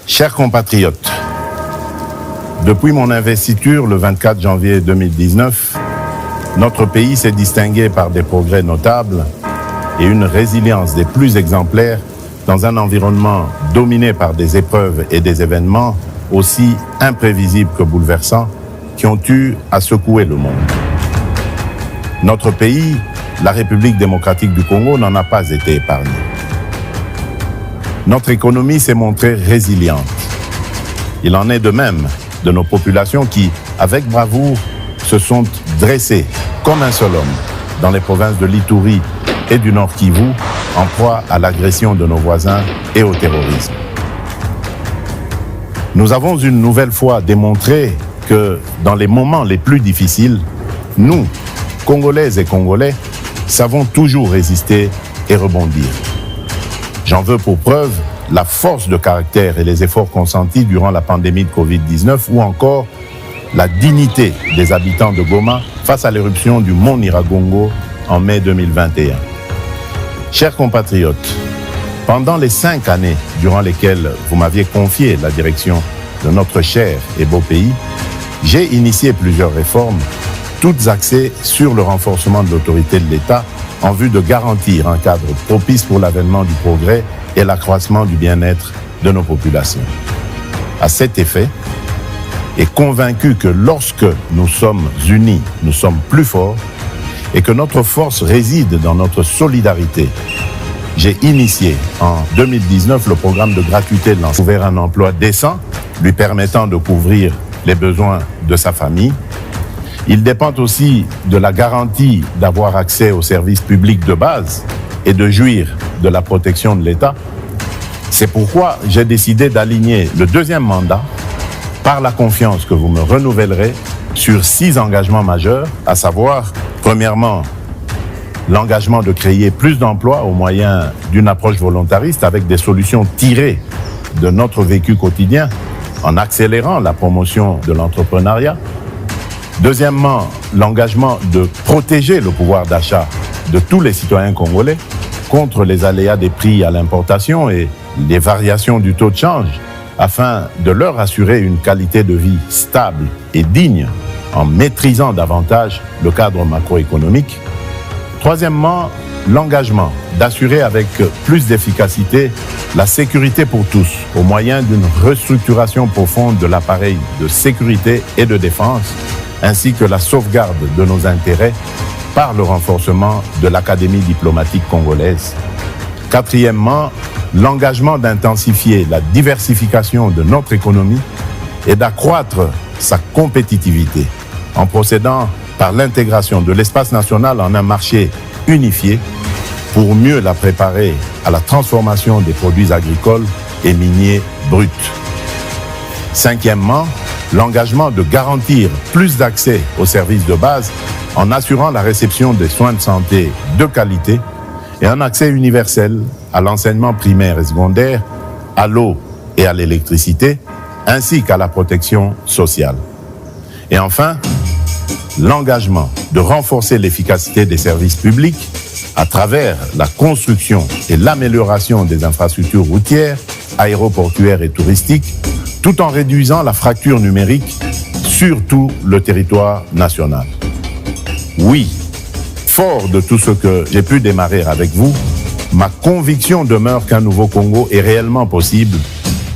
Chers compatriotes, depuis mon investiture le 24 janvier 2019, notre pays s'est distingué par des progrès notables et une résilience des plus exemplaires dans un environnement dominé par des épreuves et des événements aussi imprévisibles que bouleversants qui ont eu à secouer le monde. Notre pays, la République démocratique du Congo, n'en a pas été épargné. Notre économie s'est montrée résiliente. Il en est de même de nos populations qui, avec bravoure, se sont dressées comme un seul homme dans les provinces de l'Ituri et du Nord Kivu, en proie à l'agression de nos voisins et au terrorisme. Nous avons une nouvelle fois démontré que dans les moments les plus difficiles, nous, Congolaises et Congolais, savons toujours résister et rebondir. J'en veux pour preuve la force de caractère et les efforts consentis durant la pandémie de Covid-19 ou encore la dignité des habitants de Goma face à l'éruption du mont Nyiragongo en mai 2021. Chers compatriotes, pendant les 5 années durant lesquelles vous m'aviez confié la direction de notre cher et beau pays, j'ai initié plusieurs réformes, toutes axées sur le renforcement de l'autorité de l'État en vue de garantir un cadre propice pour l'avènement du progrès et l'accroissement du bien-être de nos populations. À cet effet, et convaincu que lorsque nous sommes unis, nous sommes plus forts et que notre force réside dans notre solidarité, j'ai initié en 2019 le programme de gratuité de l'enfant, ouvert un emploi décent, lui permettant de couvrir les besoins de sa famille. Il dépend aussi de la garantie d'avoir accès aux services publics de base et de jouir de la protection de l'État. C'est pourquoi j'ai décidé d'aligner le deuxième mandat par la confiance que vous me renouvellerez sur 6 engagements majeurs, à savoir, premièrement, l'engagement de créer plus d'emplois au moyen d'une approche volontariste avec des solutions tirées de notre vécu quotidien en accélérant la promotion de l'entrepreneuriat. Deuxièmement, l'engagement de protéger le pouvoir d'achat de tous les citoyens congolais contre les aléas des prix à l'importation et les variations du taux de change afin de leur assurer une qualité de vie stable et digne en maîtrisant davantage le cadre macroéconomique. Troisièmement, l'engagement d'assurer avec plus d'efficacité la sécurité pour tous au moyen d'une restructuration profonde de l'appareil de sécurité et de défense ainsi que la sauvegarde de nos intérêts par le renforcement de l'Académie diplomatique congolaise. Quatrièmement, l'engagement d'intensifier la diversification de notre économie et d'accroître sa compétitivité en procédant par l'intégration de l'espace national en un marché unifié pour mieux la préparer à la transformation des produits agricoles et miniers bruts. Cinquièmement, l'engagement de garantir plus d'accès aux services de base en assurant la réception des soins de santé de qualité et un accès universel à l'enseignement primaire et secondaire, à l'eau et à l'électricité, ainsi qu'à la protection sociale. Et enfin, l'engagement de renforcer l'efficacité des services publics à travers la construction et l'amélioration des infrastructures routières, aéroportuaires et touristiques, tout en réduisant la fracture numérique sur tout le territoire national. Oui, fort de tout ce que j'ai pu démarrer avec vous, ma conviction demeure qu'un nouveau Congo est réellement possible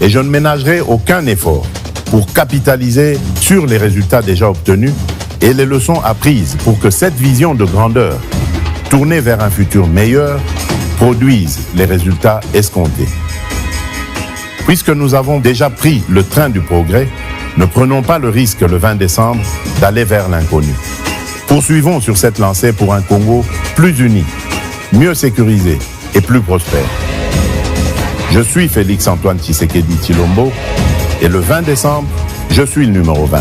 et je ne ménagerai aucun effort pour capitaliser sur les résultats déjà obtenus et les leçons apprises pour que cette vision de grandeur, tournée vers un futur meilleur, produise les résultats escomptés. Puisque nous avons déjà pris le train du progrès, ne prenons pas le risque le 20 décembre d'aller vers l'inconnu. Poursuivons sur cette lancée pour un Congo plus uni, mieux sécurisé et plus prospère. Je suis Félix Antoine Tshisekedi Tshilombo et le 20 décembre, je suis le numéro 20.